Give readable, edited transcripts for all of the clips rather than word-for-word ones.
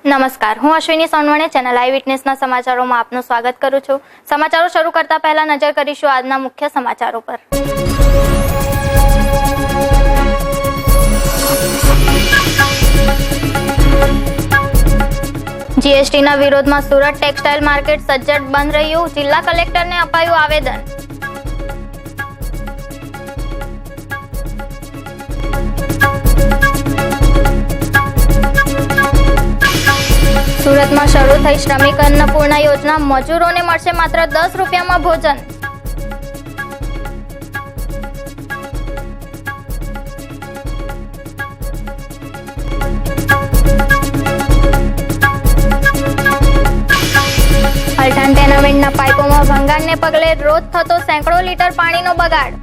નમસ્કાર, હું અશ્વિની સોનવણે ચેનલ આઈ વિટનેસના સમાચારોમાં આપનું સ્વાગત કરું છું। સમાચારો શરૂ કરતા પહેલા નજર કરીશું આજના મુખ્ય સમાચારો પર। જીએસટીના વિરોધમાં સુરત ટેક્સટાઇલ માર્કેટ સજ્જડ બંધ રહ્યું, જિલ્લા કલેક્ટરને અપાયું આવેદન। સુરતમાં શરૂ થઈ શ્રમિક અન્નપૂર્ણા યોજના, મજૂરોને મળશે માત્ર 10 રૂપિયામાં ભોજન। અલ્ટાન ટેનામેન્ટના પાઇપોમાં ભંગાણને પગલે રોજ થતો સેંકડો લીટર પાણીનો બગાડ।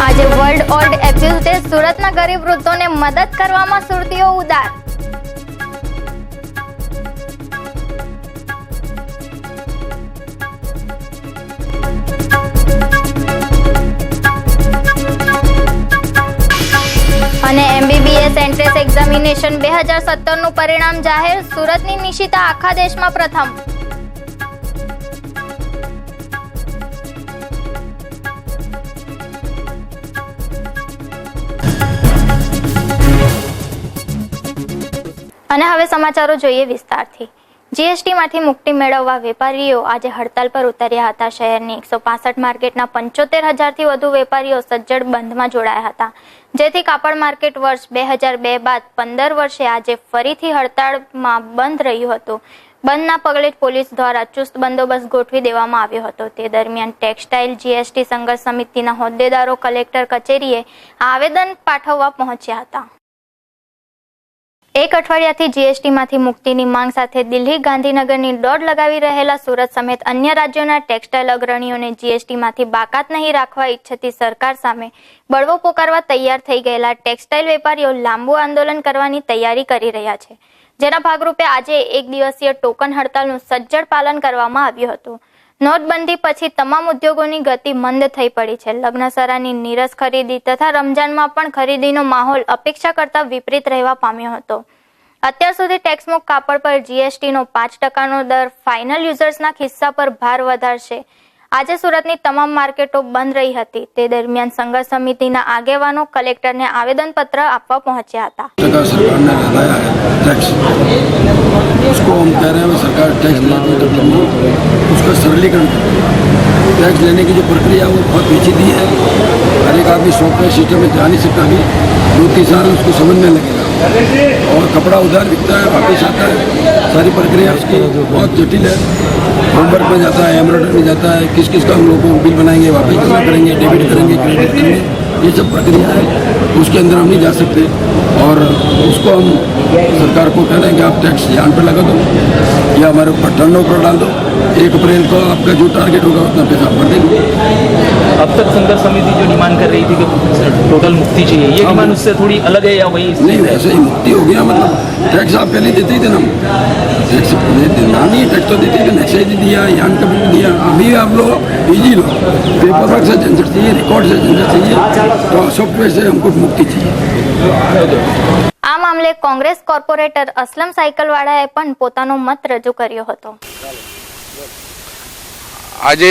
આજે વર્લ્ડ ઓલ્ડ એબ્યુઝ ડે, સુરતના ગરીબ વૃદ્ધોને મદદ કરવામાં સુરતીઓ ઉદાર। અને MBBS એન્ટ્રન્સ એક્ઝામિનેશન 2017નું પરિણામ જાહેર, સુરતની નિશિતા આખા દેશમાં પ્રથમ। અને હવે સમાચારો જોઈએ વિસ્તારથી। જીએસટીમાંથી મુક્તિ મેળવવા વેપારીઓ આજે હડતાલ પર ઉતર્યા હતા। શહેરની 165 માર્કેટના 75,000થી વધુ વેપારીઓ સજ્જડ બંધમાં જોડાયા હતા, જેથી કાપડ માર્કેટ વર્ષ 2002 બાદ 15 વર્ષે આજે ફરીથી હડતાળમાં બંધ રહ્યું હતું। બંધના પગલે પોલીસ દ્વારા ચુસ્ત બંદોબસ્ત ગોઠવી દેવામાં આવ્યો હતો। તે દરમિયાન ટેક્સટાઇલ જીએસટી સંઘર્ષ સમિતિના હોદ્દેદારો કલેક્ટર કચેરીએ આવેદન પાઠવવા પહોંચ્યા હતા। એક અઠવાડિયાથી જીએસટીમાંથી મુક્તિની માંગ સાથે દિલ્હી, ગાંધીનગરની દોડ લગાવી રહેલા સુરત સમેત અન્ય રાજ્યોના ટેક્સટાઇલ અગ્રણીઓને જીએસટીમાંથી બાકાત નહીં રાખવા ઈચ્છતી સરકાર સામે બળવો પોકારવા તૈયાર થઈ ગયેલા ટેક્સટાઇલ વેપારીઓ લાંબુ આંદોલન કરવાની તૈયારી કરી રહ્યા છે, જેના ભાગરૂપે આજે એક દિવસીય ટોકન હડતાલનું સજ્જડ પાલન કરવામાં આવ્યું હતું। નોટબંધી પછી તમામ ઉદ્યોગોની ગતિ મંદ થઈ પડી છે। લગ્નસરાની નીરસ ખરીદી તથા રમજાનમાં પણ ખરીદીનો માહોલ અપેક્ષા કરતા વિપરીત રહેવા પામ્યો હતો। અત્યાર સુધી ટેક્સમુક્ત કાપડ પર જીએસટીનો 5%નો દર ફાઇનલ યુઝર્સના ખિસ્સા પર ભાર વધારશે। આજે સુરતની તમામ માર્કેટો બંધ રહી હતી। તે દરમિયાન સંઘર્ષ સમિતિના આગેવાનો કલેક્ટરને આવેદનપત્ર આપવા પહોંચ્યા હતા। उसको हम कह रहे हैं सरकार टैक्स लेने उसका सरलीकरण, टैक्स लेने की जो प्रक्रिया वो बहुत पेचीदी है। हर एक आदमी सॉफ्टवेयर सिस्टम में जा नहीं सकता। अभी 2-3 साल उसको समझने लगेगा और कपड़ा उधार बिकता है, वापस आता है। सारी प्रक्रिया उसकी बहुत जटिल है। होमवर्क में जाता है, एम्ब्रॉयडरी में जाता है, किस किस का हम लोग को बिल बनाएंगे, वापस जमा करेंगे, डेबिट करेंगे, क्रेडिट करेंगे, ये सब प्रक्रिया है। उसके अंदर हम नहीं जा सकते और उसको हम सरकार को कह रहे हैं कि आप टैक्स यहाँ पे लगा दो या हमारे ऊपर टर्नओवर डाल दो। 1 अप्रैल को आपका जो टारगेट होगा उतना पैसा आप भर देंगे। अब तक संघर्ष समिति जो डिमांड कर रही थी कि टोटल मुक्ति चाहिए, ये डिमांड उससे थोड़ी अलग है या वही? नहीं, वैसे ही मुक्ति हो गया। मतलब टैक्स आप पहले देते ही थे ना, टैक्स देना नहीं, टैक्स तो देते थे, एक्साइज दिया, यान का बिल दिया। अभी आप लोग इजी लो, पेपर वर्क से झंझट चाहिए, रिकॉर्ड से झंझट चाहिए, तो सॉफ्टवेयर से हमको मुक्ति चाहिए। આ મામલે કોંગ્રેસ કોર્પોરેટર અસલમ સાયકલવાળાએ પણ પોતાનો મત રજૂ કર્યો હતો। આજે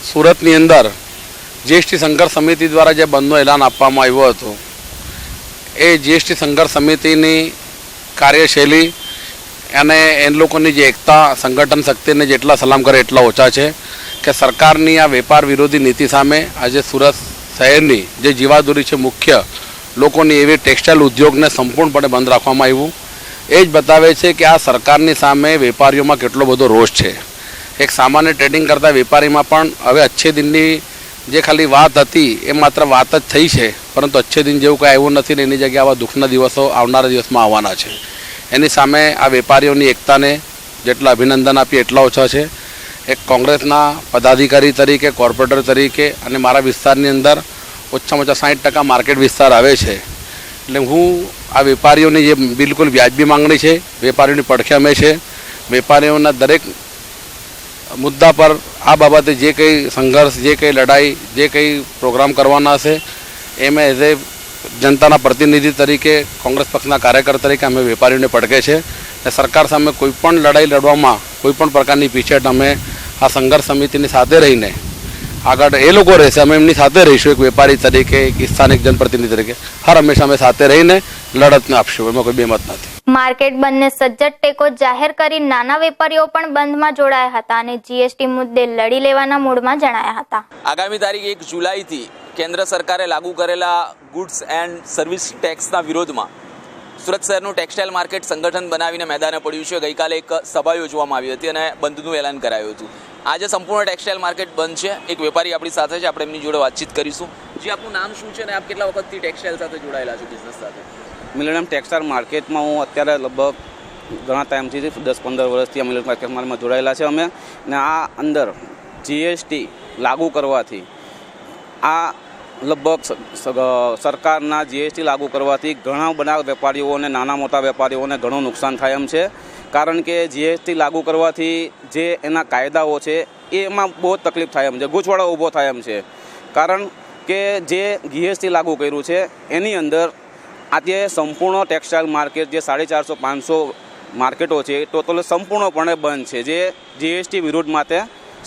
સુરતની અંદર જીએસટી સંઘર્ષ સમિતિ દ્વારા જે બંધનું એલાન આપવામાં આવ્યું હતું, એ જીએસટી સંઘર્ષ સમિતિની કાર્યશૈલી અને એ લોકોની જે એકતા, સંગઠન શક્તિને જેટલા સલામ કરે એટલા ઓછા છે કે સરકારની આ વેપાર વિરોધી નીતિ સામે આજે સુરત શહેરની જે જીવાદોરી છે મુખ્ય લોકોની એવી ટેક્સટાઇલ ઉદ્યોગને સંપૂર્ણપણે બંધ રાખવામાં આવ્યું। એ જ બતાવે છે કે આ સરકારની સામે વેપારીઓમાં કેટલો બધો રોષ છે। એક સામાન્ય ટ્રેડિંગ કરતા વેપારીમાં પણ હવે અચ્છે દિનની જે ખાલી વાત હતી એ માત્ર વાત જ થઈ છે, પરંતુ અચ્છે દિન જેવું કંઈ આવ્યું નથી ને એની જગ્યાએ આવા દુઃખના દિવસો આવનારા દિવસમાં આવવાના છે। એની સામે આ વેપારીઓની એકતાને જેટલા અભિનંદન આપીએ એટલા ઓછા છે। એક કોંગ્રેસના પદાધિકારી તરીકે, કોર્પોરેટર તરીકે અને મારા વિસ્તારની અંદર ઓછામાં ઓછા 60% માર્કેટ વિસ્તાર આવે છે, એટલે હું આ વેપારીઓની જે બિલકુલ વ્યાજબી માંગણી છે, વેપારીઓની પડખે અમે છે। વેપારીઓના દરેક મુદ્દા પર આ બાબતે જે કંઈ સંઘર્ષ, જે કંઈ લડાઈ, જે કંઈ પ્રોગ્રામ કરવાના છે એમ એઝ એ જનતાના પ્રતિનિધિ તરીકે, કોંગ્રેસ પક્ષના કાર્યકર તરીકે અમે વેપારીઓને પડકે છે અને સરકાર સામે કોઈ પણ લડાઈ લડવામાં કોઈ પણ પ્રકારની પીછેટ અમે આ સંઘર્ષ સમિતિની સાથે રહીને આગળ એ લોકો રહેશે, અમે એમની સાથે રહીશું. એક વેપારી તરીકે, એક સ્થાનિક જનપ્રતિનિધિ તરીકે હર હંમેશા અમે સાથે રહીને લડતને આપશું, એમાં કોઈ બેમત નથી. માર્કેટ બંધને સજ્જડ ટેકો જાહેર કરી નાના વેપારીઓ પણ બંધમાં જોડાયા હતા અને જીએસટી મુદ્દે લડી લેવાના મૂડમાં જણાયા હતા. આગામી તારીખ 1 જુલાઈથી કેન્દ્ર સરકારે લાગુ કરેલા ગુડ્સ એન્ડ સર્વિસ ટેક્સના વિરોધમાં સુરત શહેરનું ટેક્સટાઇલ માર્કેટ સંગઠન બનાવીને મેદાને પડ્યું છે. ગઈકાલે એક સભા યોજવામાં આવી હતી અને બંધનું એલાન કરાયું હતું. આજે સંપૂર્ણ ટેક્સટાઇલ માર્કેટ બંધ છે. એક વેપારી આપણી સાથે છે, આપણે એમની જોડે વાતચીત કરીશું. જી, આપનું નામ શું છે અને આપ કેટલા વખતથી ટેક્સટાઇલ સાથે જોડાયેલા છો, બિઝનેસ સાથે? મિલેનિયમ ટેક્સટાઇલ માર્કેટમાં હું અત્યારે લગભગ ઘણા ટાઈમથી 10-15 વર્ષથી આ મિલેનિયમ માર્કેટમાં જોડાયેલા છે અમે. ને આ અંદર જીએસટી લાગુ કરવાથી આ લગભગ સરકારના જીએસટી લાગુ કરવાથી ઘણા બધા વેપારીઓને, નાના મોટા વેપારીઓને ઘણું નુકસાન થાય એમ છે. કારણ કે જીએસટી લાગુ કરવાથી જે એના કાયદાઓ છે એમાં બહુ જ તકલીફ થાય એમ છે, ગૂંચવાડો ઊભો થાય એમ છે. કારણ કે જે જીએસટી લાગુ કર્યું છે એની અંદર આજે સંપૂર્ણ ટેક્સટાઇલ માર્કેટ જે 450-500 માર્કેટો છે ટોટલ સંપૂર્ણપણે બંધ છે, જે જીએસટી વિરુદ્ધ માટે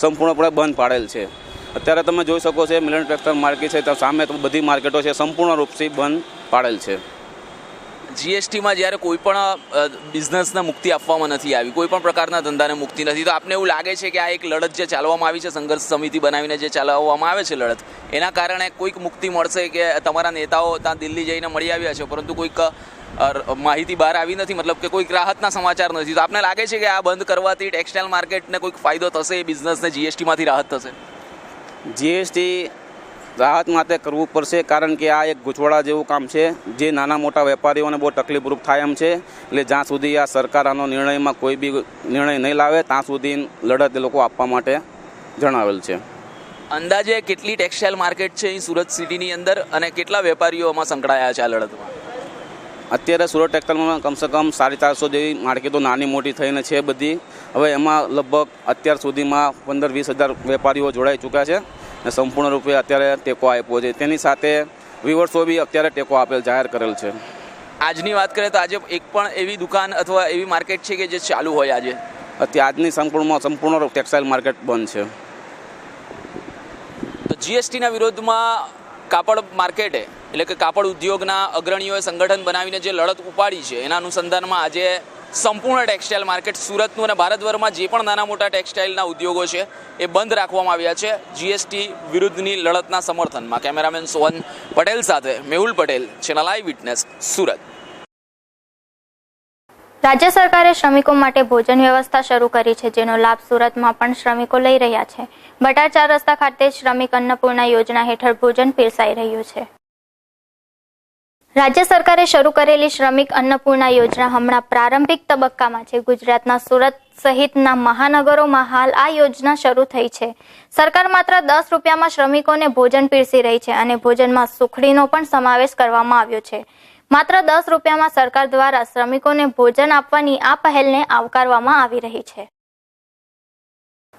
સંપૂર્ણપણે બંધ પાડેલ છે. અત્યારે તમે જોઈ શકો છો મિલેનિયમ ટેક્સટાઇલ માર્કેટ છે, સામે તો બધી માર્કેટો છે સંપૂર્ણ રૂપથી બંધ પાડેલ છે. જીએસટીમાં જ્યારે કોઈ પણ બિઝનેસને મુક્તિ આપવામાં નથી આવી, કોઈ પણ પ્રકારના ધંધાને મુક્તિ નથી, તો આપને એવું લાગે છે કે આ એક લડત જે ચાલવામાં આવી છે, સંઘર્ષ સમિતિ બનાવીને જે ચલાવવામાં આવે છે લડત, એના કારણે કોઈક મુક્તિ મળશે કે તમારા નેતાઓ ત્યાં દિલ્હી જઈને મળી આવ્યા છે પરંતુ કોઈક માહિતી બહાર આવી નથી, મતલબ કે કોઈક રાહતના સમાચાર નથી, તો આપને લાગે છે કે આ બંધ કરવાથી ટેક્સટાઇલ માર્કેટને કોઈક ફાયદો થશે, એ બિઝનેસને જીએસટીમાંથી રાહત થશે? જીએસટી રાહત માટે કરવું પડશે, કારણ કે આ એક ગૂંચવાડા જેવું કામ છે જે નાના મોટા વેપારીઓને બહુ તકલીફરૂપ થાય એમ છે. એટલે જ્યાં સુધી આ સરકાર આનો નિર્ણયમાં કોઈ બી નિર્ણય નહીં લાવે ત્યાં સુધી લડત એ લોકો આપવા માટે જણાવેલ છે. અંદાજે કેટલી ટેક્સટાઇલ માર્કેટ છે અહીં સુરત સિટીની અંદર અને કેટલા વેપારીઓ એમાં સંકળાયા છે આ લડતમાં? અત્યારે સુરત ટેક્સટાઇલમાં કમસે કમ 450 જેવી માર્કેટો નાની મોટી થઈને છે બધી. હવે એમાં લગભગ અત્યાર સુધીમાં 15-20 હજાર વેપારીઓ જોડાઈ ચૂક્યા છે અને સંપૂર્ણ રૂપે અત્યારે ટેકો આપ્યો છે. તેની સાથે વિવર્સો બી અત્યારે ટેકો આપેલ જાહેર કરેલ છે. આજની વાત કરીએ તો આજે એક પણ એવી દુકાન અથવા એવી માર્કેટ છે કે જે ચાલુ હોય આજે? આજની સંપૂર્ણ ટેક્સટાઇલ માર્કેટ બંધ છે. તો જીએસટીના વિરોધમાં કાપડ માર્કેટે એટલે કે કાપડ ઉદ્યોગના અગ્રણીઓએ સંગઠન બનાવીને જે લડત ઉપાડી છે એના અનુસંધાનમાં આજે સંપૂર્ણ ટેક્સટાઇલ માર્કેટ સુરતનું અને ભારતભરમાં જે પણ નાના મોટા ટેક્સટાઇલના ઉદ્યોગો છે એ બંધ રાખવામાં આવ્યા છે જીએસટી વિરુદ્ધની લડતના સમર્થનમાં. કેમેરામેન સોહન પટેલ સાથે Mehul Patel, channel eye witness, Surat. રાજ્ય સરકારે શ્રમિકો માટે ભોજન વ્યવસ્થા શરૂ કરી છે, જેનો લાભ સુરતમાં પણ શ્રમિકો લઈ રહ્યા છે. બટાર 4 રસ્તા ખાતે શ્રમિક અન્નપૂર્ણા યોજના હેઠળ ભોજન પીરસાઈ રહ્યું છે. રાજ્ય સરકારે શરૂ કરેલી શ્રમિક અન્નપૂર્ણા યોજના હમણાં પ્રારંભિક તબક્કામાં છે. ગુજરાતના સુરત સહિતના મહાનગરોમાં હાલ આ યોજના શરૂ થઈ છે. સરકાર માત્ર 10 રૂપિયામાં શ્રમિકોને ભોજન પીરસી રહી છે અને ભોજનમાં સુખડીનો પણ સમાવેશ કરવામાં આવ્યો છે. માત્ર 10 રૂપિયામાં સરકાર દ્વારા શ્રમિકોને ભોજન આપવાની આ પહેલને આવકારવામાં આવી રહી છે.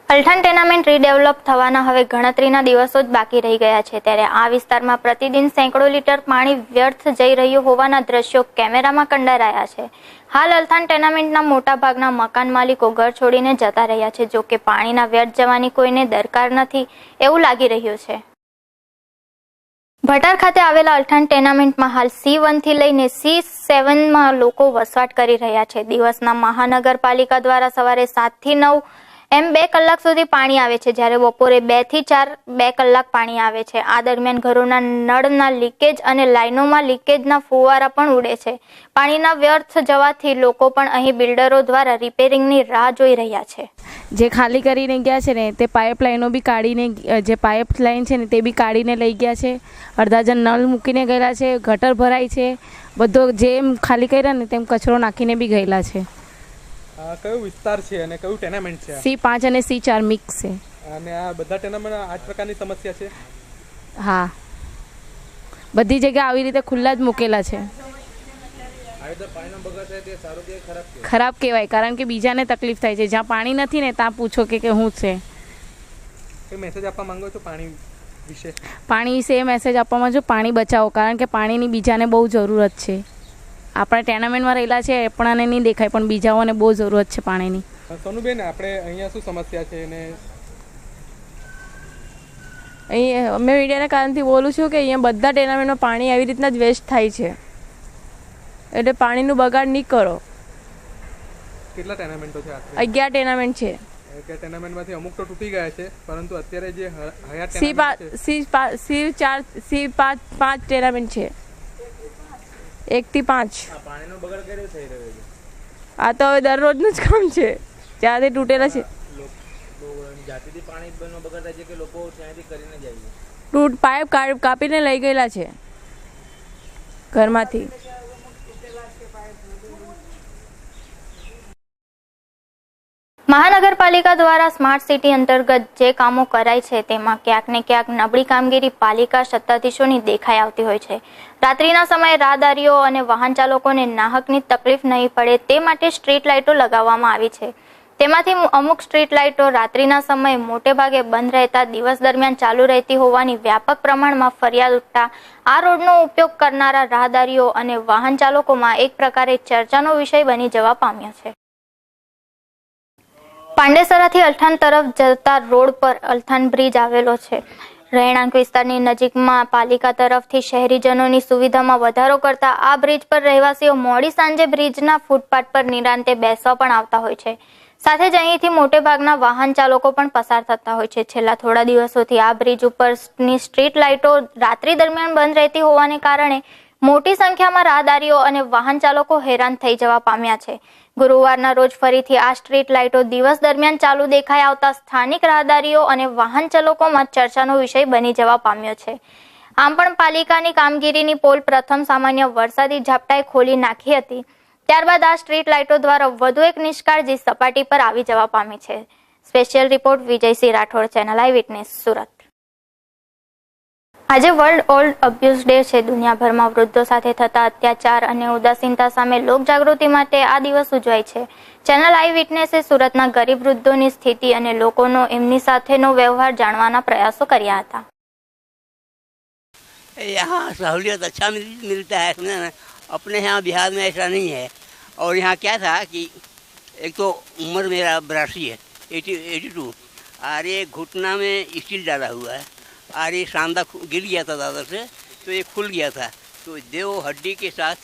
અલથાણ ટેનામેન્ટ રીડેવલપ થવાના હવે ગણતરીના દિવસો જ બાકી રહી ગયા છે, ત્યારે આ વિસ્તારમાં પ્રતિદિન સેંકડો લીટર પાણી વ્યર્થ જઈ રહ્યું હોવાના દ્રશ્યો કેમેરામાં કંડારાયા છે. હાલ અલથાણ ટેનામેન્ટના મોટા ભાગના મકાન માલિકો ઘર છોડીને જતા રહ્યા છે. જો કે પાણીના વ્યર્થ જવાની કોઈને દરકાર નથી એવું લાગી રહ્યું છે. ભટાર ખાતે આવેલા અલથાણ ટેનામેન્ટમાં હાલ C1 થી લઈને C7માં લોકો વસવાટ કરી રહ્યા છે. દિવસના મહાનગરપાલિકા દ્વારા સવારે 7 થી 9 એમ 2 કલાક સુધી પાણી આવે છે, જ્યારે બપોરે 2 થી 4 2 કલાક પાણી આવે છે. આ દરમિયાન ઘરોના નળના લીકેજ અને લાઈનોમાં લીકેજના ફુવારા પણ ઉડે છે. પાણીના વ્યર્થ જવાથી લોકો પણ અહીં બિલ્ડરો દ્વારા રિપેરિંગની રાહ જોઈ રહ્યા છે. જે ખાલી કરીને ગયા છે ને તે પાઇપલાઇનો બી કાઢીને, જે પાઇપલાઇન છે ને તે બી કાઢીને લઈ ગયા છે. અડધા જણ નળ મૂકીને ગયેલા છે, ગટર ભરાય છે, બધો જેમ ખાલી કર્યા ને તેમ કચરો નાખીને બી ગયેલા છે. કયો વિસ્તાર છે અને કયું ટેનામેન્ટ છે? C5 અને C4 મિક્સ છે. અને આ બધા ટેનામેન્ટ આ જ પ્રકારની સમસ્યા છે? હા, બધી જગ્યાએ આવી રીતે ખુલ્લા જ મૂકેલા છે. આવી ખરાબ કહેવાય, કારણ કે બીજાને તકલીફ થાય છે. જ્યાં પાણી નથી ને ત્યાં પૂછો કે શું છે. કોઈ મેસેજ આપવા માંગો છો પાણી વિશે? પાણી વિશે એ મેસેજ આપવામાં જો પાણી બચાવો, કારણ કે પાણીની બીજાને બહુ જરૂરત છે. આપણે ટેનામેન્ટમાં રહેલા છે આપણાને નહીં દેખાય, પણ બીજાઓને બહુ જરૂરત છે પાણીની. સોનુબેન, આપણે અહીંયા શું સમસ્યા છે? અને અહીં અમે મીડિયાના કારણથી બોલું છું કે અહીંયા બધા ટેનામેન્ટમાં પાણી આવી રીતના જ વેસ્ટ થાય છે, એટલે પાણીનું બગાડ નહીં કરો. કેટલા ટેનામેન્ટો છે? 11 ટેનામેન્ટ છે. ટેનામેન્ટમાંથી અમુક તો તૂટી ગયા છે, પરંતુ અત્યારે જે હયાત પાંચ ટેનામેન્ટ છે, 1 થી 5. પાણીનો બગાડ કેવી રીતે થઈ રહ્યો છે? આ તો હવે દરરોજનું જ કામ છે, ત્યાંથી તૂટેલા છે. જાતિથી પાણી બગાડ થાય છે કે લોકો ત્યાંથી કરીને જાય છે? તૂટ પાઇપ કાપીને લઈ ગયેલા છે ઘરમાંથી. મહાનગરપાલિકા દ્વારા સ્માર્ટ સિટી અંતર્ગત જે કામો કરાય છે તેમાં ક્યાંક ને ક્યાંક નબળી કામગીરી પાલિકા સત્તાધીશોની દેખાઈ આવતી હોય છે. રાત્રિના સમયે રાહદારીઓ અને વાહન ચાલકોને નાહકની તકલીફ નહીં પડે તે માટે સ્ટ્રીટ લાઇટો લગાવવામાં આવી છે. તેમાંથી અમુક સ્ટ્રીટ લાઇટો રાત્રિના સમયે મોટે ભાગે બંધ રહેતા દિવસ દરમિયાન ચાલુ રહેતી હોવાની વ્યાપક પ્રમાણમાં ફરિયાદ ઉઠતા આ રોડનો ઉપયોગ કરનારા રાહદારીઓ અને વાહન ચાલકોમાં એક પ્રકારે ચર્ચાનો વિષય બની જવા પામ્યો છે. પાંડેસરાથી અલથાણ તરફ જતા રોડ પર અલથાણ બ્રિજ આવેલો છે. રહેણાંક વિસ્તારની નજીકમાં પાલિકા તરફથી શહેરીજનોની સુવિધામાં વધારો કરતા આ બ્રિજ પર રહેવાસીઓ મોડી સાંજે બ્રિજના ફૂટપાથ પર નિરાંતે બેસવા પણ આવતા હોય છે. સાથે જ અહીંથી મોટે ભાગના વાહન ચાલકો પણ પસાર થતા હોય છે. છેલ્લા થોડા દિવસોથી આ બ્રિજ ઉપરની સ્ટ્રીટ લાઇટો રાત્રિ દરમિયાન બંધ રહેતી હોવાને કારણે મોટી સંખ્યામાં રાહદારીઓ અને વાહન ચાલકો હેરાન થઈ જવા પામ્યા છે. ગુરુવારના રોજ ફરીથી આ સ્ટ્રીટ લાઇટો દિવસ દરમિયાન ચાલુ દેખાઈ આવતા સ્થાનિક રાહદારીઓ અને વાહન ચાલકોમાં ચર્ચાનો વિષય બની જવા પામ્યો છે. આમ પણ પાલિકાની કામગીરીની પોલ પ્રથમ સામાન્ય વરસાદી ઝાપટાએ ખોલી નાખી હતી. ત્યારબાદ આ સ્ટ્રીટ લાઇટો દ્વારા વધુ એક નિષ્કાળજી સપાટી પર આવી જવા પામી છે. Special report Vijaysinh Rathod, channel eye witness, Surat. આજે વર્લ્ડ ઓલ્ડ અબ્યુઝ ડે છે. દુનિયાભરમાં વૃદ્ધો સાથે થતા અત્યાચાર અને ઉદાસીનતા સામે લોકજાગૃતિ માટે આ દિવસ ઉજવાય છે. ચેનલ આઈ વિટનેસે સુરતના ગરીબ વૃદ્ધોની સ્થિતિ અને લોકોનો એમની સાથેનો વ્યવહાર જાણવાના પ્રયાસો કર્યા હતા. यहाँ सहूलियत अच्छा मिलता है समझे ना. अपने यहाँ बिहार में ऐसा नहीं है. और यहाँ क्या था कि एक तो उम्र मेरा 82 है, 82. और ये घुटना में स्टील डाला हुआ है और ये सांदा गिर गया था दादर से, तो ये खुल गया था, तो देव हड्डी के साथ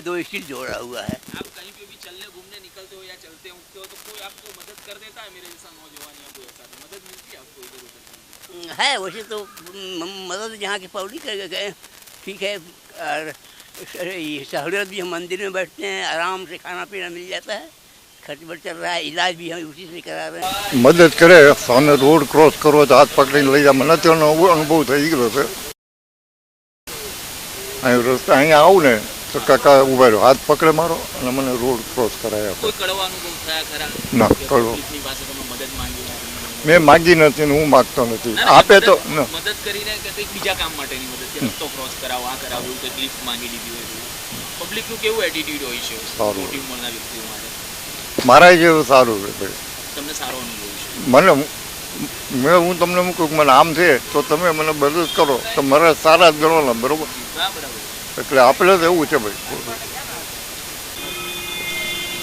2 स्टील जोड़ा हुआ है. आप कहीं पे भी चलने घूमने निकलते हो या चलते उठते हो तो कोई आपको मदद कर देता है? मेरे जैसा नौजवान या कोई ऐसा मदद मिलती है आपको इधर उधर? है वैसे तो मदद यहाँ की पब्लिक गए ठीक है. और सहूलियत भी हम मंदिर में बैठते हैं, आराम से खाना पीना मिल जाता है, खर्च बढ़ चल रहा है, इलाज भी हम उसी से करा रहे हैं. મદદ કરે. સામે રોડ ક્રોસ કરવો તો હાથ પકડીને લઈ જાય. મને તેનો અનુભવ થઈ ગયો છે. અહીં રસ્તા અહીંયા આવું ને તો કાકા ઉભા રહ્યો, હાથ પકડે મારો અને મને રોડ ક્રોસ કરાય. કોઈ કડવા અનુભવ થયા ખરા? ના, કડવો પબ્લિકની પાસે તમે મદદ માંગી? મેં માગી નથી ને હું માગતો નથી. આપે તો મદદ કરીને કે કંઈક બીજા કામ માટેની મદદ, કે રસ્તો ક્રોસ કરાવો, આ કરાવો, એવું કંઈક લિફ્ટ માંગી લીધી હોય. પબ્લિકનું કેવું એટીટ્યુડ હોય છે મોટી ઉંમરના વ્યક્તિઓ માટે? મારા જેવું સારું છે ભાઈ. તમને સારો અનુભવ છે? હું તમને મૂકું મને આમ છે તો તમે મને મદદ કરો તો મારા સારા જ ગણવાના, બરોબર? એટલે આપણે તો એવું છે ભાઈ.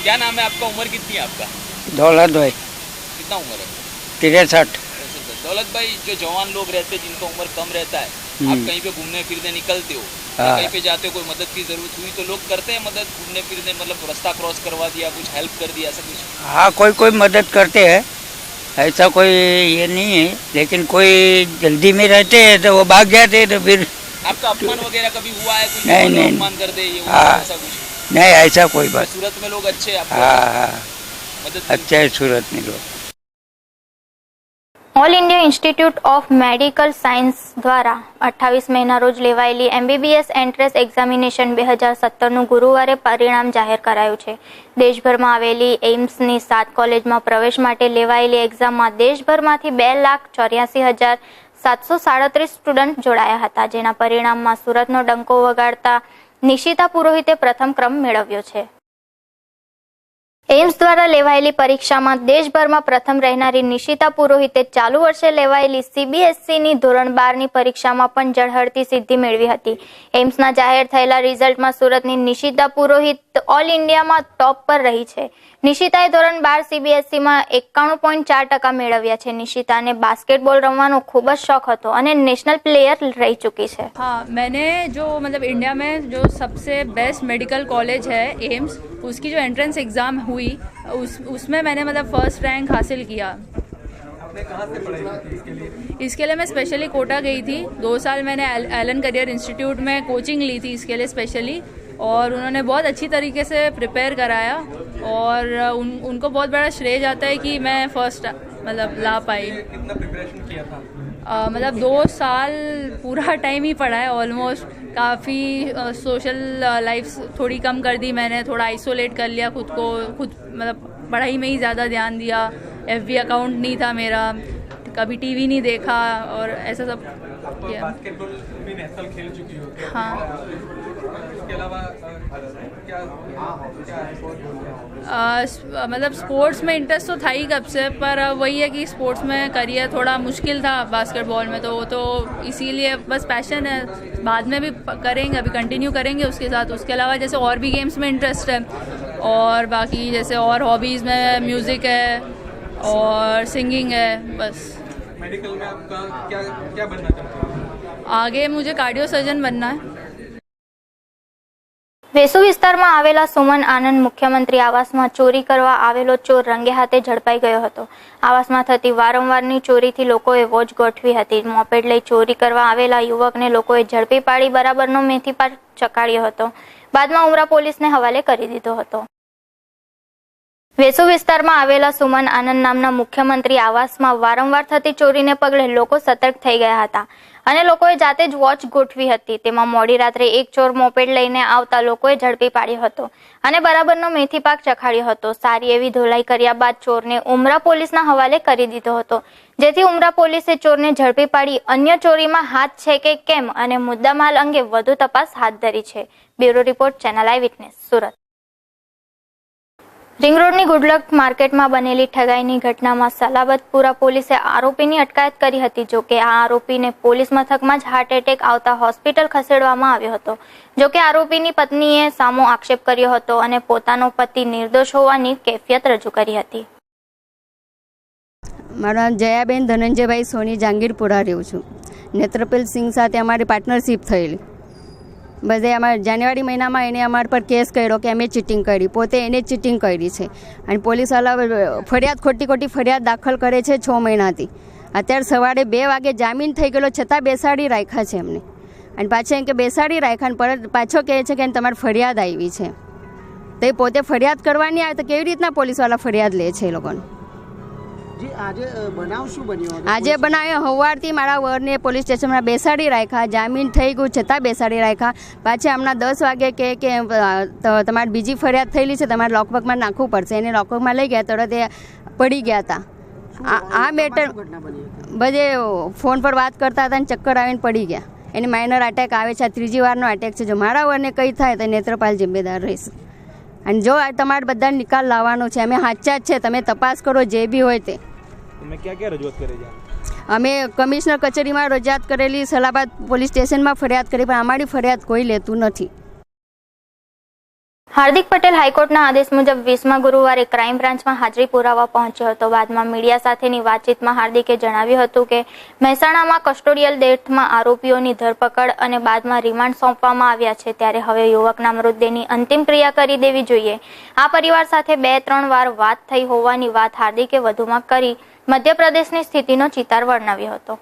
क्या नाम है आपका? उम्र कितनी है आपका? दौलत भाई. कितना उम्र है? 63. दौलत भाई, जो जवान लोग रहते हैं जिनका उम्र कम रहता है, आप कहीं पे घूमने फिरने निकलते हो, कहीं पे जाते हो, कोई मदद की जरूरत हुई तो लोग करते हैं मदद? घूमने फिरने मतलब रास्ता क्रॉस करवा दिया, कुछ हेल्प कर दिया, ऐसा कुछ? हाँ, कोई मदद करते हैं, ऐसा कोई ये नहीं है, लेकिन कोई जल्दी में रहते हैं तो वो भाग जाते हैं. तो फिर आपका अपमान वगैरह कभी हुआ है? कुछ नहीं, अपमान कर दे, ये ऐसा कुछ नहीं, ऐसा कोई बात. सूरत में लोग अच्छे हैं? हाँ, मदद अच्छा है सूरत में लोग. All India institute of medical science દ્વારા 28 મેના રોજ લેવાયેલી MBBS એન્ટ્રન્સ એક્ઝામિનેશન 2017નું ગુરુવારે પરિણામ જાહેર કરાયું છે. દેશભરમાં આવેલી એઇમ્સની 7 કોલેજમાં પ્રવેશ માટે લેવાયેલી એક્ઝામમાં દેશભરમાંથી 2,84,737 સ્ટુડન્ટ જોડાયા હતા, જેના પરિણામમાં સુરતનો ડંકો વગાડતા નિશિતા પુરોહિતે પ્રથમ ક્રમ મેળવ્યો છે. એમ્સ દ્વારા લેવાયેલી પરીક્ષામાં દેશભરમાં પ્રથમ રહેનારી નિશિતા પુરોહિતે ચાલુ વર્ષે લેવાયેલી CBSEની ધોરણ 12ની પરીક્ષામાં પણ ઝળહળતી સિદ્ધિ મેળવી હતી. એમ્સના જાહેર થયેલા રિઝલ્ટમાં સુરતની નિશિતા પુરોહિત ઓલ ઇન્ડિયામાં ટોપ પર રહી છે. નિશિતાએ ધોરણ 12 CBSEમાં 91.4% મેળવ્યા છે. નિશિતાને બાસ્કેટબોલ રમવાનો ખૂબ જ શોખ હતો અને નેશનલ प्लेयर रह चुकी है. हाँ, मैंने जो मतलब इंडिया में जो सबसे बेस्ट मेडिकल कॉलेज है एम्स, उसकी जो एंट्रेंस एग्ज़ाम हुई उसमें मैंने मतलब फर्स्ट रैंक हासिल किया. आपने कहाँ से पढ़ाई की इसके लिए? इसके लिए मैं स्पेशली कोटा गई थी. 2 साल मैंने एलन करियर इंस्टीट्यूट में कोचिंग ली थी इसके लिए स्पेशली, और उन्होंने बहुत अच्छी तरीके से प्रिपेयर कराया और उनको बहुत बड़ा श्रेय जाता है कि मैं फर्स्ट मतलब ला पाई. कितना प्रिपरेशन किया था? मतलब 2 साल पूरा टाइम ही पढ़ा है ऑलमोस्ट. काफ़ी सोशल लाइफ थोड़ी कम कर दी मैंने, थोड़ा आइसोलेट कर लिया खुद को, खुद मतलब पढ़ाई में ही ज़्यादा ध्यान दिया. FB अकाउंट नहीं था मेरा, कभी TV नहीं देखा और ऐसा सब किया. बास्केटबॉल भी नेशनल खेल चुकी हो? हाँ. इसके अलावा क्या मतलब स्पोर्ट्स में इंटरेस्ट तो था ही कब से, पर वही है कि स्पोर्ट्स में करियर थोड़ा मुश्किल था बास्केटबॉल में, तो वो तो इसीलिए बस पैशन है. बाद में भी करेंगे, अभी कंटिन्यू करेंगे उसके साथ. उसके अलावा जैसे और भी गेम्स में इंटरेस्ट है, और बाकी जैसे और हॉबीज़ में म्यूज़िक है और सिंगिंग है. बस मेडिकल में आपका क्या बनना चाहते हो? आगे मुझे कार्डियो सर्जन बनना है. વેસુ વિસ્તારમાં આવેલા સુમન આનંદ મુખ્યમંત્રી આવાસમાં ચોરી કરવા આવેલો ચોર રંગે હાથે ઝડપાઈ ગયો હતો. આવાસમાં થતી વારંવારની ચોરીથી લોકોએ વોચ ગોઠવી હતી. મોપેડ લઈ ચોરી કરવા આવેલા યુવકને લોકોએ ઝડપી પાડી બરાબરનો મેથી પાક ચકાડ્યો હતો. બાદમાં ઉમરા પોલીસને હવાલે કરી દીધો હતો. વેસુ વિસ્તારમાં આવેલા સુમન આનંદ નામના મુખ્યમંત્રી આવાસમાં વારંવાર થતી ચોરીને પગલે લોકો સતર્ક થઈ ગયા હતા અને લોકોએ જાતે જ વોચ ગોઠવી હતી. તેમાં મોડી રાત્રે એક ચોર મોપેડ લઈને આવતા લોકોએ ઝડપી પાડ્યો હતો અને બરાબરનો મેથી પાક ચખાડ્યો હતો. સારી એવી ધોલાઈ કર્યા બાદ ચોરને ઉમરા પોલીસના હવાલે કરી દીધો હતો, જેથી ઉમરા પોલીસે ચોરને ઝડપી પાડી અન્ય ચોરીમાં હાથ છે કે કેમ અને મુદ્દામાલ અંગે વધુ તપાસ હાથ ધરી છે. Bureau report, channel eye witness, Surat. Ring રોડની ગુડલક માર્કેટમાં બનેલી ઠગાઈની ઘટનામાં સલાબતપુરા પોલીસે આરોપીની અટકાયત કરી હતી. જોકે આ આરોપીને પોલીસ મથકમાં જ હાર્ટ એટેક આવતા હોસ્પિટલ ખસેડવામાં આવ્યો હતો. જોકે આરોપીની પત્નીએ સામો આક્ષેપ કર્યો હતો અને પોતાનો પતિ નિર્દોષ હોવાની કેફિયત રજૂ કરી હતી. મારા જયાબેન ધનંજયભાઈ સોની જાંગીરપુરા રહું છું. નેત્રપેલ સિંહ સાથે અમારી પાર્ટનરશિપ થયેલી. બધે અમારે જાન્યુઆરી મહિનામાં એને અમારા પર કેસ કર્યો કે અમે ચીટિંગ કરી, પોતે એને ચીટિંગ કરી છે અને પોલીસવાળા ફરિયાદ ખોટી ફરિયાદ દાખલ કરે છે 6 મહિનાથી. અત્યારે સવારે 2 વાગે જામીન થઈ ગયેલો છતાં બેસાડી રાખ્યા છે એમને, અને પાછા એમ કે બેસાડી રાખ્યા અને પરત પાછો કહે છે કે તમારી ફરિયાદ આવી છે. તો એ પોતે ફરિયાદ કરવાની આવે તો કેવી રીતના પોલીસવાળા ફરિયાદ લે છે એ લોકોને? આજે બનાવ્યો સવારથી મારા વરને પોલીસ સ્ટેશનમાં બેસાડી રાખ્યા, જામીન થઈ ગયું છતાં બેસાડી રાખ્યા. પાછા હમણાં 10 વાગે કે તમારી બીજી ફરિયાદ થયેલી છે, તમારે લોકબકમાં નાખવું પડશે. એને લોકબકમાં લઈ ગયા તરત એ પડી ગયા હતા. આ મેટર બધે ફોન પર વાત કરતા હતા અને ચક્કર આવીને પડી ગયા. એને માઇનર અટેક આવે છે, આ 3જી વારનો અટેક છે. જો મારા વરને કંઈ થાય તો નેત્રપાલ જિમ્મેદાર રહીશ. અને જો તમારે બધા નિકાલ લાવવાનો છે, અમે સાચા જ છે, તમે તપાસ કરો જે બી હોય તે. તમે ક્યાં રજૂઆત કરી છે? અમે કમિશનર કચેરીમાં રજૂઆત કરેલી, સલાબાદ પોલીસ સ્ટેશનમાં ફરિયાદ કરી, પણ અમારી ફરિયાદ કોઈ લેતું નથી. હાર્દિક પટેલ હાઈકોર્ટના આદેશ મુજબ 20મા ગુરુવારે ક્રાઇમ બ્રાન્ચમાં હાજરી પુરાવા પહોંચ્યો હતો. બાદમાં મીડિયા સાથેની વાતચીતમાં હાર્દિકે જણાવ્યું હતું કે મહેસાણામાં કસ્ટોડિયલ ડેથમાં આરોપીઓની ધરપકડ અને બાદમાં રિમાન્ડ સોંપવામાં આવ્યા છે, ત્યારે હવે યુવકના મૃતદેહની અંતિમ ક્રિયા કરી દેવી જોઈએ. આ પરિવાર સાથે 2-3 વાર વાત થઈ હોવાની વાત હાર્દિકે વધુમાં કરી મધ્યપ્રદેશની સ્થિતિનો ચિતાર વર્ણવ્યો હતો.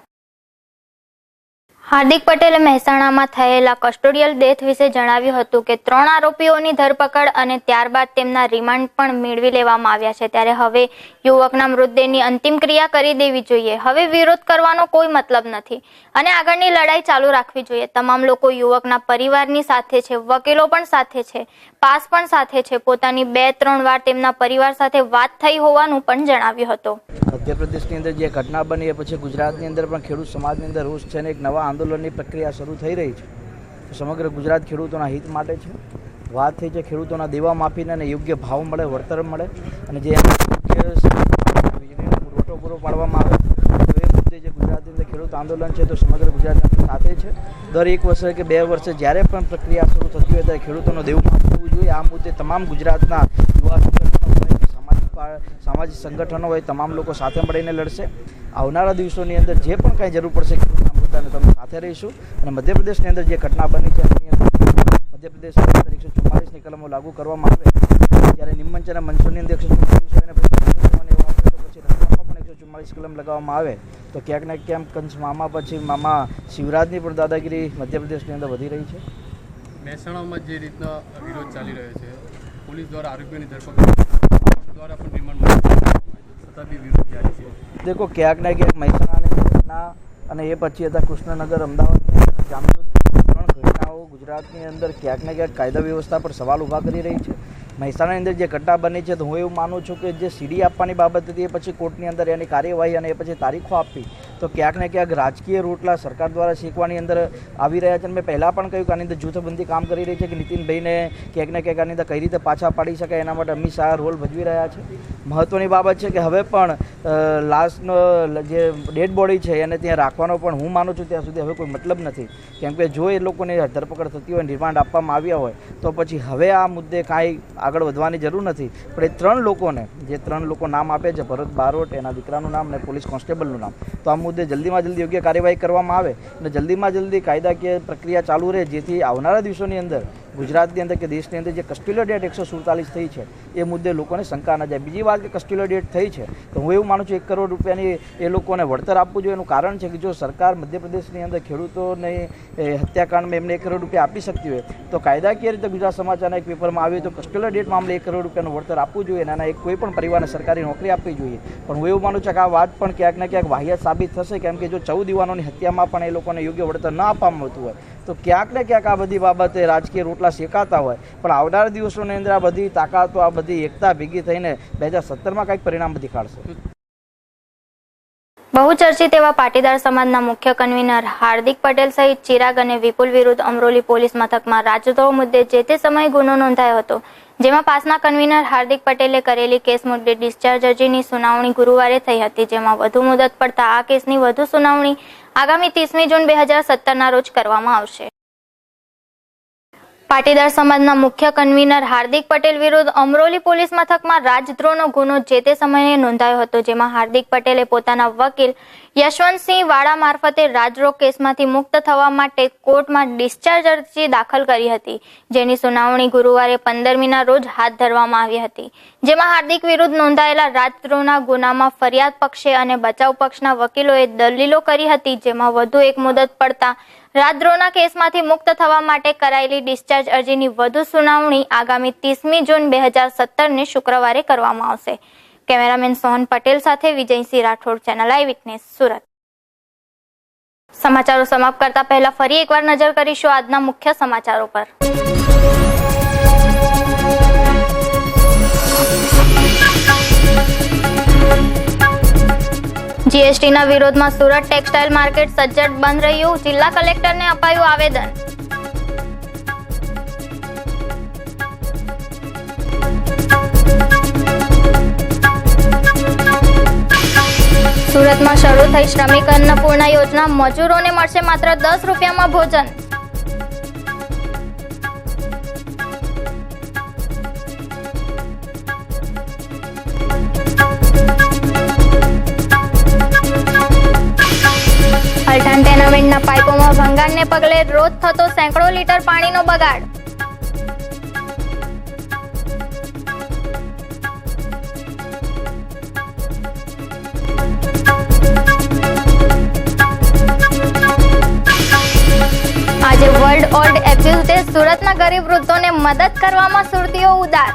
હાર્દિક પટેલે મહેસાણામાં થયેલા કસ્ટોડિયલ ડેથ વિશે જણાવ્યું હતું કે 3 આરોપીઓની ધરપકડ અને ત્યારબાદ તેમના રિમાન્ડ પણ મેળવી લેવામાં આવ્યા છે, ત્યારે હવે યુવકના મૃતદેહની અંતિમ ક્રિયા કરી દેવી જોઈએ. હવે વિરોધ કરવાનો કોઈ મતલબ નથી અને આગળની લડાઈ ચાલુ રાખવી જોઈએ. તમામ લોકો યુવકના પરિવારની સાથે છે, વકીલો પણ સાથે છે, પાસ પણ સાથે છે. પોતાની 2-3 વાર તેમના પરિવાર સાથે વાત થઈ હોવાનું પણ જણાવ્યું હતું. મધ્યપ્રદેશની અંદર જે ઘટના બની એ પછી ગુજરાતની અંદર પણ ખેડૂત સમાજની અંદર રોષ છે અને એક નવા આંદોલનની પ્રક્રિયા શરૂ થઈ રહી છે. તો સમગ્ર ગુજરાત ખેડૂતોના હિત માટે છે. વાત થઈ છે ખેડૂતોના દેવા માફીને અને યોગ્ય ભાવ મળે, વળતર મળે અને જે વીજળીનો પુરવઠો પૂરો પાડવામાં આવે તો એ મુદ્દે જે ગુજરાતની અંદર ખેડૂત આંદોલન છે તો સમગ્ર ગુજરાત સાથે છે. દર 1 વર્ષે કે 2 વર્ષે જ્યારે પણ પ્રક્રિયા શરૂ થતી હોય ત્યારે ખેડૂતોનો દેવું માફ થવું જોઈએ. આ મુદ્દે તમામ ગુજરાતના યુવા સંગઠનો સામાજિક સંગઠનો હોય તમામ લોકો સાથે મળીને લડશે. આવનારા દિવસોની અંદર જે પણ કાંઈ જરૂર પડશે ખેડૂતના મુદ્દાને તમે સાથે રહીશું. અને મધ્યપ્રદેશની અંદર જે ઘટના બની છે એની અંદર મધ્યપ્રદેશની અંદર 144ની કલમો લાગુ કરવામાં આવે ત્યારે નિમંચના મંચોની અંદર 144 હોય અને પછી રસ્તામાં પણ 144 કલમ લગાવવામાં આવે તો ક્યાંક ને ક્યાંક કંસ મામા પછી મામા શિવરાજની પણ દાદાગીરી મધ્યપ્રદેશની અંદર વધી રહી છે. મહેસાણામાં જે રીતના વિરોધ ચાલી રહ્યો છે, પોલીસ દ્વારા આરોપીઓની ધરપકડ દ્વારા પણ રિમાન્ડ છતાં બી વિરોધ જારી છે. દેખો ક્યાંક ને ક્યાંક મહેસાણાની ઘટના અને એ પછી હતા કૃષ્ણનગર, અમદાવાદની અંદર જામનગર, 3 ઘટનાઓ ગુજરાતની અંદર ક્યાંક ને ક્યાંક કાયદા વ્યવસ્થા પર સવાલ ઊભા કરી રહી છે. મહેસાણાની અંદર જે ઘટના બની છે તો હું એવું માનું છું કે જે સીડી આપવાની બાબત હતી એ પછી કોર્ટની અંદર એની કાર્યવાહી અને એ પછી તારીખો આપવી તો ક્યાંક ને ક્યાંક રાજકીય રોટલા સરકાર દ્વારા શીખવાની અંદર આવી રહ્યા છે. અને મેં પહેલાં પણ કહ્યું કે આની અંદર જૂથબંધી કામ કરી રહી છે કે નીતિનભાઈને ક્યાંક ને ક્યાંક આની અંદર કઈ રીતે પાછા પાડી શકાય એના માટે અમિત શાહ રોલ ભજવી રહ્યા છે. મહત્ત્વની બાબત છે કે હવે પણ લાસ્ટનો જે ડેડ બોડી છે એને ત્યાં રાખવાનો પણ હું માનું છું ત્યાં સુધી હવે કોઈ મતલબ નથી. કેમ કે જો એ લોકોની ધરપકડ થતી હોય, રિમાન્ડ આપવામાં આવ્યા હોય તો પછી હવે આ મુદ્દે કાંઈ આગળ વધવાની જરૂર નથી. પણ એ 3 લોકોને જે 3 લોકો નામ આપે છે, ભરત બારોટ, એના દીકરાનું નામ અને પોલીસ કોન્સ્ટેબલનું નામ, તો આ મુદ્દે જલ્દીમાં જલ્દી યોગ્ય કાર્યવાહી કરવામાં આવે અને જલ્દીમાં જલ્દી કાયદાકીય પ્રક્રિયા ચાલુ રહે જેથી આવનારા દિવસોની અંદર ગુજરાતની અંદર કે દેશની અંદર જે કસ્ટોડિયલ ડેટ 147 થઈ છે એ મુદ્દે લોકોને શંકા ન જાય. બીજી વાત કે કસ્ટોડિયલ ડેટ થઈ છે તો હું એવું માનું છું 1 કરોડ રૂપિયાની એ લોકોને વળતર આપવું જોઈએ. એનું કારણ છે કે જો સરકાર મધ્યપ્રદેશની અંદર ખેડૂતોને હત્યાકાંડમાં એમને 1 કરોડ રૂપિયા આપી શકતી હોય તો કાયદાકીય રીતે ગુજરાત સમાચારના એક પેપરમાં આવ્યું તો કસ્ટોડિયલ ડેટ મામલે 1 કરોડ રૂપિયાનું વળતર આપવું જોઈએ અને આના કોઈ પણ પરિવારને સરકારી નોકરી આપવી જોઈએ. પણ હું એવું માનું છું કે આ વાત પણ ક્યાંક ને ક્યાંક વાહિયાત સાબિત થશે. કેમ કે જો 14 યુવાનોની હત્યામાં પણ એ લોકોને યોગ્ય વળતર ન આપવામાં આવતું હોય તો ક્યાંક ને ક્યાંક આ બધી બાબતે રાજકીય રોટલા શેકાતા હોય. પણ આવનારા દિવસોની અંદર આ બધી તાકાતો, આ બધી એકતા ભેગી થઈને 2017માં કંઈક પરિણામ દેખાડશે. બહુચર્ચિત એવા પાટીદાર સમાજના મુખ્ય કન્વીનર હાર્દિક પટેલ સહિત ચિરાગ અને વિપુલ વિરુદ્ધ અમરોલી પોલીસ મથકમાં રાજદ્રોહ મુદ્દે જે તે સમયે ગુનો નોંધાયો હતો. જેમાં પાસના કન્વીનર હાર્દિક પટેલે કરેલી કેસ મુદ્દે ડિસ્ચાર્જ અરજીની સુનાવણી ગુરુવારે થઈ હતી. જેમાં વધુ મુદત પડતા આ કેસની વધુ સુનાવણી આગામી 30મી જૂન 2017ના રોજ કરવામાં આવશે. પાટીદાર સમાજના મુખ્ય કન્વીનર હાર્દિક પટેલ વિરુદ્ધ અમરોલી પોલીસ મથકમાં રાજદ્રોહનો ગુનો જે તે સમયે નોંધાયો હતો. જેમાં હાર્દિક પટેલે પોતાના વકીલ યશવંતસિંહ વાળા મારફતે રાજદ્રોહ કેસમાંથી મુક્ત થવા માટે કોર્ટમાં ડિસ્ચાર્જ અરજી દાખલ કરી હતી. જેની સુનાવણી ગુરુવારે 15મીના રોજ હાથ ધરવામાં આવી હતી. જેમાં હાર્દિક વિરુદ્ધ નોંધાયેલા રાજદ્રોહના ગુનામાં ફરિયાદ પક્ષે અને બચાવ પક્ષના વકીલોએ દલીલો કરી હતી. જેમાં વધુ એક મુદત પડતા રાજદ્રોહના કેસમાંથી મુક્ત થવા માટે કરાયેલી ડિસ્ચાર્જ અરજીની વધુ સુનાવણી આગામી 30મી જૂન 2017ને શુક્રવારે કરવામાં આવશે. કેમેરામેન સોહન પટેલ સાથે Vijaysinh Rathod, channel eye witness, Surat. સમાચારો સમાપ્ત કરતા પહેલા ફરી એકવાર નજર કરીશું આજના મુખ્ય સમાચારો પર. જીએસટીના વિરોધમાં સુરત ટેક્સટાઇલ માર્કેટ સજ્જડ બંધ રહ્યું. જિલ્લા કલેક્ટરને અપાયું આવેદન. સુરતમાં શરૂ થઈ શ્રમિક અન્નપૂર્ણા યોજના. મજૂરોને મળશે માત્ર 10 રૂપિયામાં ભોજન. અલથાણ ટેનામેન્ટના પાઇપોમાં ભંગાણને પગલે રોજ થતો સેંકડો લીટર પાણીનો બગાડ. આજે વર્લ્ડ ઓલ્ડ એબ્યુઝ ડે. સુરતના ગરીબ વૃદ્ધોને મદદ કરવામાં સુરતીઓ ઉદાર.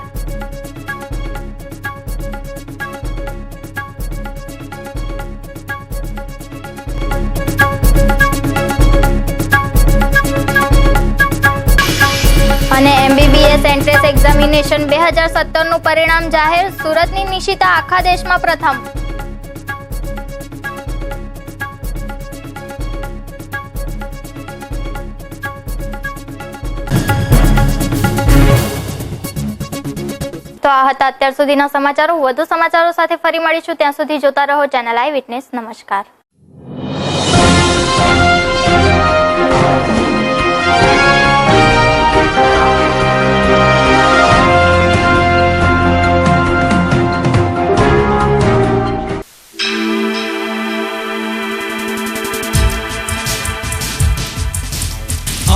અને MBBS એન્ટ્રન્સ એક્ઝામિનેશન 2017નું પરિણામ જાહેર. સુરતની નિશિતા આખા દેશમાં પ્રથમ. તો આ હતા અત્યાર સુધીના સમાચારો. વધુ સમાચારો સાથે ફરી મળીશું. ત્યાં સુધી જોતા રહો ચેનલ આઈ વિટનેસ. નમસ્કાર.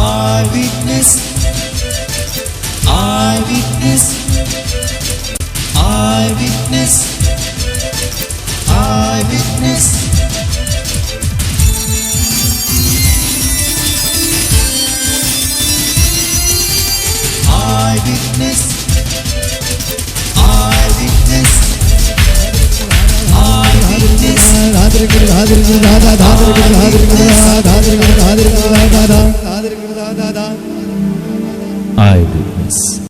Eyewitness, eyewitness, eyewitness, eyewitness. Eyewitness, eyewitness, eyewitness.